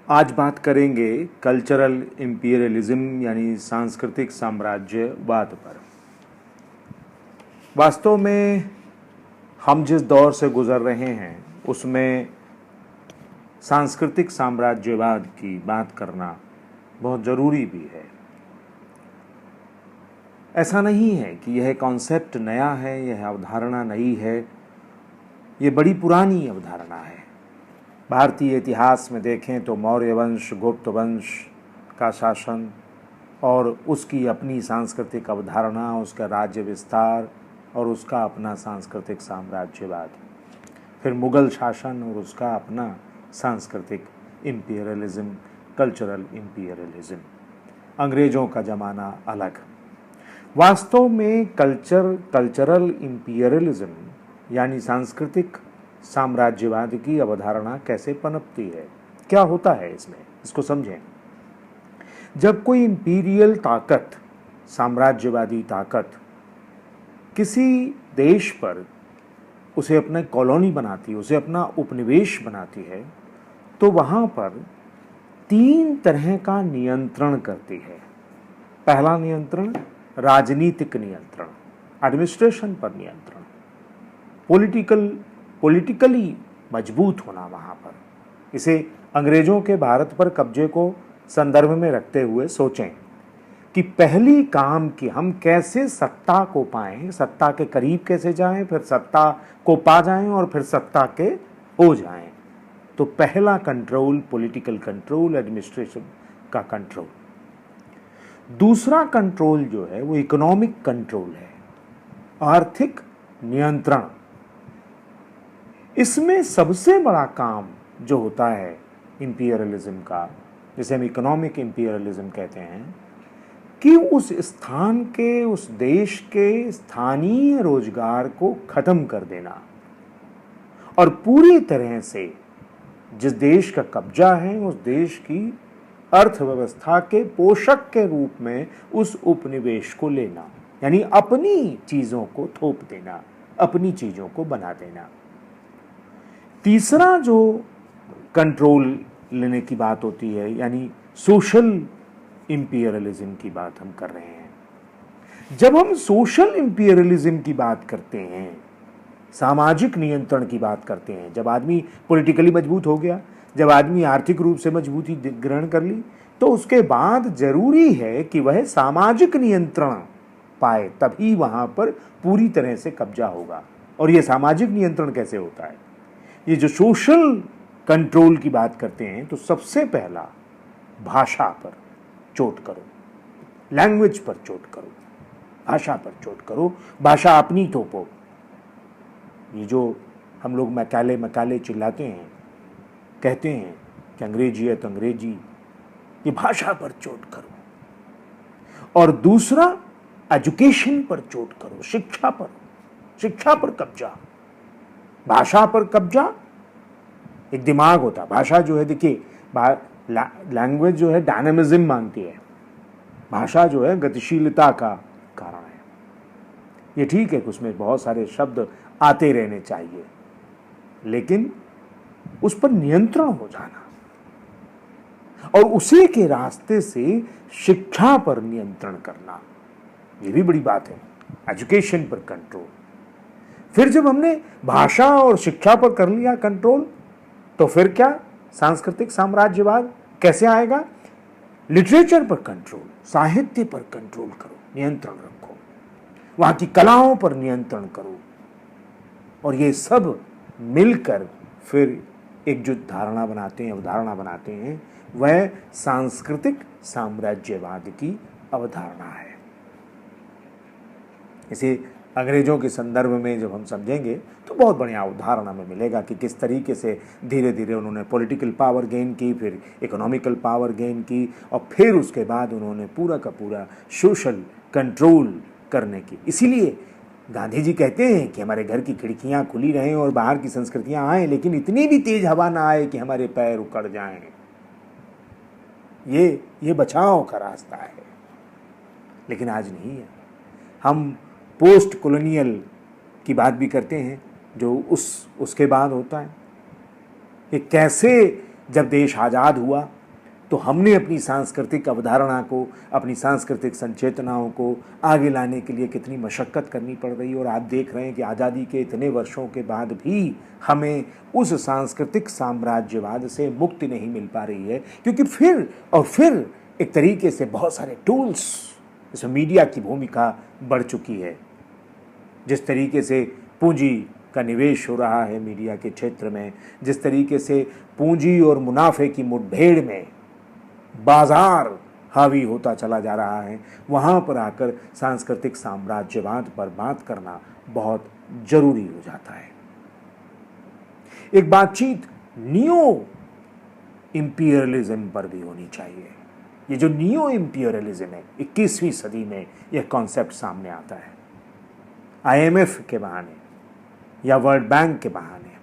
आज बात करेंगे कल्चरल इंपीरियलिज्म यानी सांस्कृतिक साम्राज्यवाद पर। वास्तव में हम जिस दौर से गुजर रहे हैं उसमें सांस्कृतिक साम्राज्यवाद की बात करना बहुत ज़रूरी भी है। ऐसा नहीं है कि यह कॉन्सेप्ट नया है, यह अवधारणा नई है, ये बड़ी पुरानी अवधारणा है। भारतीय इतिहास में देखें तो मौर्य वंश, गुप्त वंश का शासन और उसकी अपनी सांस्कृतिक अवधारणा, उसका राज्य विस्तार और उसका अपना सांस्कृतिक साम्राज्यवाद, फिर मुग़ल शासन और उसका अपना सांस्कृतिक इंपीरियलिज्म, कल्चरल इंपीरियलिज्म, अंग्रेज़ों का ज़माना अलग। वास्तव में कल्चरल इंपीरियलिज्म यानी सांस्कृतिक साम्राज्यवाद की अवधारणा कैसे पनपती है, क्या होता है इसमें, इसको समझें। जब कोई इंपीरियल ताकत, साम्राज्यवादी ताकत किसी देश पर उसे अपना कॉलोनी बनाती है, उसे अपना उपनिवेश बनाती है, तो वहाँ पर 3 तरह का नियंत्रण करती है। पहला नियंत्रण राजनीतिक नियंत्रण, एडमिनिस्ट्रेशन पर नियंत्रण, पॉलिटिकली मजबूत होना वहाँ पर। इसे अंग्रेज़ों के भारत पर कब्जे को संदर्भ में रखते हुए सोचें कि पहली काम कि हम कैसे सत्ता को पाएं, सत्ता के करीब कैसे जाएं, फिर सत्ता को पा जाएं और फिर सत्ता के हो जाएं। तो पहला कंट्रोल पॉलिटिकल कंट्रोल, एडमिनिस्ट्रेशन का कंट्रोल। दूसरा कंट्रोल जो है वो इकोनॉमिक कंट्रोल है, आर्थिक नियंत्रण। इसमें सबसे बड़ा काम जो होता है इंपीरियलिज्म का, जिसे हम इकोनॉमिक इंपीरियलिज्म कहते हैं, कि उस स्थान के, उस देश के स्थानीय रोजगार को खत्म कर देना और पूरी तरह से जिस देश का कब्जा है उस देश की अर्थव्यवस्था के पोषक के रूप में उस उपनिवेश को लेना, यानी अपनी चीज़ों को थोप देना, अपनी चीज़ों को बना देना। तीसरा जो कंट्रोल लेने की बात होती है, यानी सोशल इंपीरियलिज्म की बात हम कर रहे हैं। जब हम सोशल इंपीरियलिज्म की बात करते हैं, सामाजिक नियंत्रण की बात करते हैं, जब आदमी पॉलिटिकली मजबूत हो गया, जब आदमी आर्थिक रूप से मजबूती ग्रहण कर ली, तो उसके बाद जरूरी है कि वह सामाजिक नियंत्रण पाए, तभी वहाँ पर पूरी तरह से कब्जा होगा। और ये सामाजिक नियंत्रण कैसे होता है? ये जो सोशल कंट्रोल की बात करते हैं, तो सबसे पहला भाषा पर चोट करो, लैंग्वेज पर चोट करो, भाषा पर चोट करो, भाषा अपनी थोपो। ये जो हम लोग मकाले चिल्लाते हैं, कहते हैं कि अंग्रेजी है तो अंग्रेजी, ये भाषा पर चोट करो। और दूसरा एजुकेशन पर चोट करो, शिक्षा पर कब्जा। भाषा पर कब्जा, एक दिमाग होता है। भाषा जो है, देखिए, लैंग्वेज जो है डायनामिज्म मांगती है, भाषा जो है गतिशीलता का कारण है। ये ठीक है कि उसमें बहुत सारे शब्द आते रहने चाहिए, लेकिन उस पर नियंत्रण हो जाना और उसी के रास्ते से शिक्षा पर नियंत्रण करना, ये भी बड़ी बात है। एजुकेशन पर कंट्रोल। फिर जब हमने भाषा और शिक्षा पर कर लिया कंट्रोल, तो फिर क्या? सांस्कृतिक साम्राज्यवाद कैसे आएगा? लिटरेचर पर कंट्रोल, साहित्य पर कंट्रोल करो, नियंत्रण रखो, वहाँ की कलाओं पर नियंत्रण करो। और ये सब मिलकर फिर एक जो धारणा बनाते हैं, अवधारणा बनाते हैं, वह सांस्कृतिक साम्राज्यवाद की अवधारणा है। इसे अंग्रेज़ों के संदर्भ में जब हम समझेंगे तो बहुत बढ़िया अवधारणा में मिलेगा कि किस तरीके से धीरे धीरे उन्होंने पॉलिटिकल पावर गेन की, फिर इकोनॉमिकल पावर गेन की, और फिर उसके बाद उन्होंने पूरा का पूरा सोशल कंट्रोल करने की। इसीलिए गांधी जी कहते हैं कि हमारे घर की खिड़कियां खुली रहें और बाहर की संस्कृतियां आएँ, लेकिन इतनी भी तेज हवा ना आए कि हमारे पैर उकड़ जाएं। ये बचाव का रास्ता है। लेकिन आज नहीं है। हम पोस्ट कॉलोनियल की बात भी करते हैं, जो उसके बाद होता है कि कैसे जब देश आज़ाद हुआ तो हमने अपनी सांस्कृतिक अवधारणा को, अपनी सांस्कृतिक संचेतनाओं को आगे लाने के लिए कितनी मशक्क़त करनी पड़ रही है। और आप देख रहे हैं कि आज़ादी के इतने वर्षों के बाद भी हमें उस सांस्कृतिक साम्राज्यवाद से मुक्ति नहीं मिल पा रही है, क्योंकि फिर एक तरीके से बहुत सारे टूल्स, इसमें मीडिया की भूमिका बढ़ चुकी है। जिस तरीके से पूंजी का निवेश हो रहा है मीडिया के क्षेत्र में, जिस तरीके से पूंजी और मुनाफे की मुठभेड़ में बाजार हावी होता चला जा रहा है, वहाँ पर आकर सांस्कृतिक साम्राज्यवाद पर बात करना बहुत जरूरी हो जाता है। एक बातचीत नियो इंपीरियलिज्म पर भी होनी चाहिए। ये जो नियो इंपीरियलिज्म है, 21वीं सदी में यह कॉन्सेप्ट सामने आता है। IMF के बहाने या वर्ल्ड बैंक के बहाने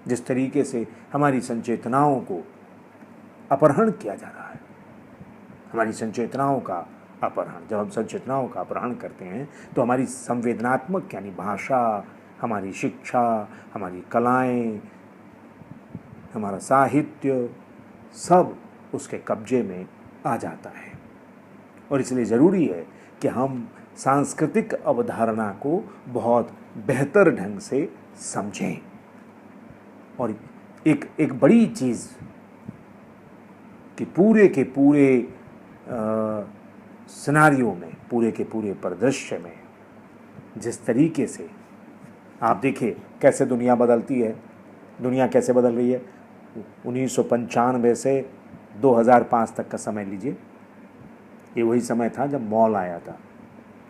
जिस तरीके से हमारी संचेतनाओं को अपहरण किया जा रहा है, हमारी संचेतनाओं का अपहरण, जब हम संचेतनाओं का अपहरण करते हैं तो हमारी संवेदनात्मक यानी भाषा, हमारी शिक्षा, हमारी कलाएं, हमारा साहित्य, सब उसके कब्जे में आ जाता है। और इसलिए ज़रूरी है कि हम सांस्कृतिक अवधारणा को बहुत बेहतर ढंग से समझें। और एक बड़ी चीज़ कि पूरे के पूरे सिनारियो में, पूरे के पूरे परिदृश्य में जिस तरीके से आप देखिए कैसे दुनिया बदलती है, दुनिया कैसे बदल रही है। 1995 से 2005 तक का समय लीजिए, ये वही समय था जब मॉल आया था,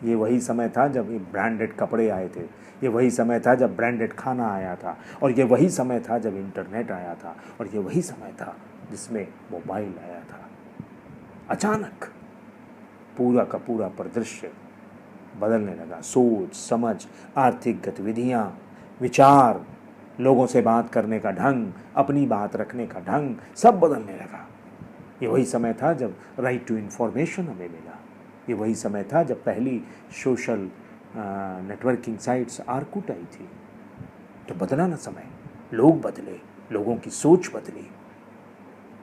ये वही समय था जब ये ब्रांडेड कपड़े आए थे, ये वही समय था जब ब्रांडेड खाना आया था, और ये वही समय था जब इंटरनेट आया था, और ये वही समय था जिसमें मोबाइल आया था। अचानक पूरा का पूरा परिदृश्य बदलने लगा। सोच समझ, आर्थिक गतिविधियाँ, विचार, लोगों से बात करने का ढंग, अपनी बात रखने का ढंग, सब बदलने लगा। ये वही समय था जब राइट टू इन्फॉर्मेशन हमें मिला। ये वही समय था जब पहली सोशल नेटवर्किंग साइट्स आर्कुट आई थी। तो बदला ना समय, लोग बदले, लोगों की सोच बदली।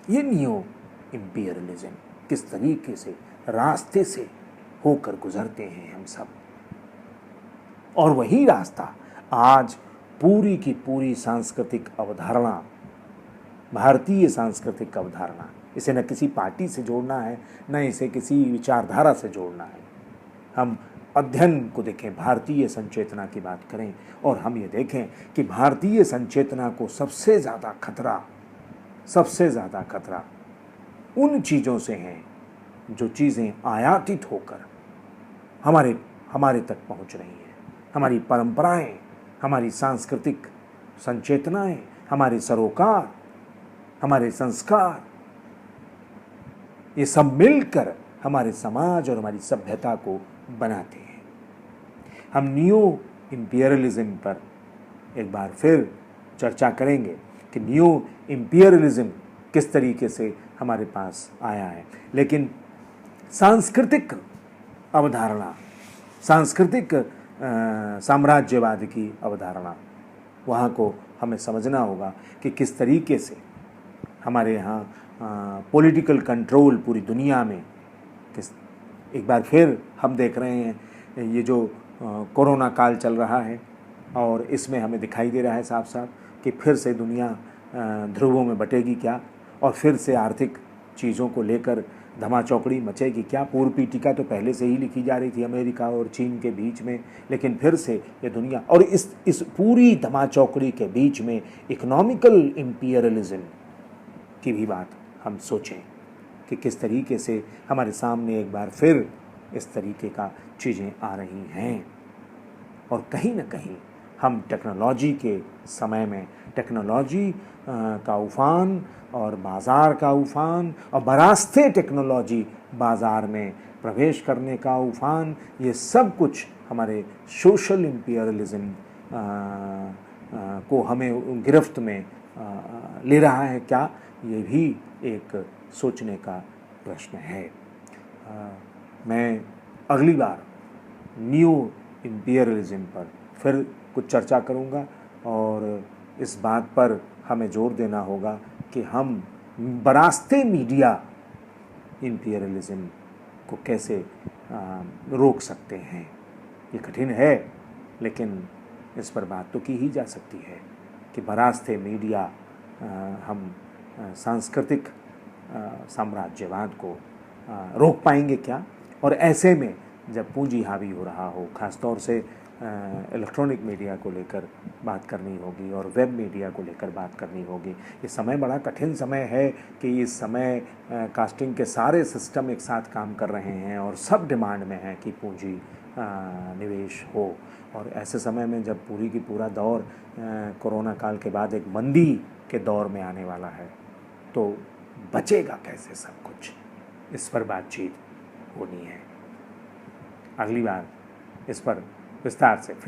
ये नियो इंपीरियलिज्म किस तरीके से रास्ते से होकर गुजरते हैं हम सब, और वही रास्ता आज पूरी की पूरी सांस्कृतिक अवधारणा, भारतीय सांस्कृतिक अवधारणा, इसे न किसी पार्टी से जोड़ना है, न इसे किसी विचारधारा से जोड़ना है। हम अध्ययन को देखें, भारतीय संचेतना की बात करें, और हम ये देखें कि भारतीय संचेतना को सबसे ज़्यादा खतरा उन चीज़ों से है जो चीज़ें आयातित होकर हमारे तक पहुंच रही हैं। हमारी परंपराएं, हमारी सांस्कृतिक संचेतनाएं, हमारे सरोकार, हमारे संस्कार, ये सब मिलकर हमारे समाज और हमारी सभ्यता को बनाते हैं। हम नियो इंपीरियलिज्म पर एक बार फिर चर्चा करेंगे कि नियो इंपीरियलिज्म किस तरीके से हमारे पास आया है। लेकिन सांस्कृतिक अवधारणा, सांस्कृतिक साम्राज्यवाद की अवधारणा, वहाँ को हमें समझना होगा कि किस तरीके से हमारे यहाँ पॉलिटिकल कंट्रोल पूरी दुनिया में एक बार फिर हम देख रहे हैं। ये जो कोरोना काल चल रहा है, और इसमें हमें दिखाई दे रहा है साफ साफ कि फिर से दुनिया ध्रुवों में बटेगी क्या, और फिर से आर्थिक चीज़ों को लेकर धमाचौकड़ी मचेगी क्या। पूर्व पीठिका तो पहले से ही लिखी जा रही थी अमेरिका और चीन के बीच में, लेकिन फिर से ये दुनिया, और इस पूरी धमाचौकड़ी के बीच में इकोनॉमिकल इंपीरियलिज्म की भी बात हम सोचें कि किस तरीके से हमारे सामने एक बार फिर इस तरीके का चीज़ें आ रही हैं। और कहीं ना कहीं हम टेक्नोलॉजी के समय में, टेक्नोलॉजी का उफान और बाज़ार का उफान, और बरास्ते टेक्नोलॉजी बाज़ार में प्रवेश करने का उफान, ये सब कुछ हमारे सोशल इंपीरियलिज्म को हमें गिरफ्त में ले रहा है क्या, ये भी एक सोचने का प्रश्न है। मैं अगली बार न्यू इंपीरियलिज्म पर फिर कुछ चर्चा करूँगा, और इस बात पर हमें जोर देना होगा कि हम बरास्ते मीडिया इंपीरियलिज्म को कैसे रोक सकते हैं। ये कठिन है, लेकिन इस पर बात तो की ही जा सकती है कि बरास्ते मीडिया हम सांस्कृतिक साम्राज्यवाद को रोक पाएंगे क्या। और ऐसे में जब पूंजी हावी हो रहा हो, ख़ासतौर से इलेक्ट्रॉनिक मीडिया को लेकर बात करनी होगी और वेब मीडिया को लेकर बात करनी होगी। ये समय बड़ा कठिन समय है कि इस समय कास्टिंग के सारे सिस्टम एक साथ काम कर रहे हैं और सब डिमांड में है कि पूंजी निवेश हो। और ऐसे समय में जब पूरी की पूरा दौर कोरोना काल के बाद एक मंदी के दौर में आने वाला है, तो बचेगा कैसे सब कुछ, इस पर बातचीत होनी है। अगली बार इस पर विस्तार से फिर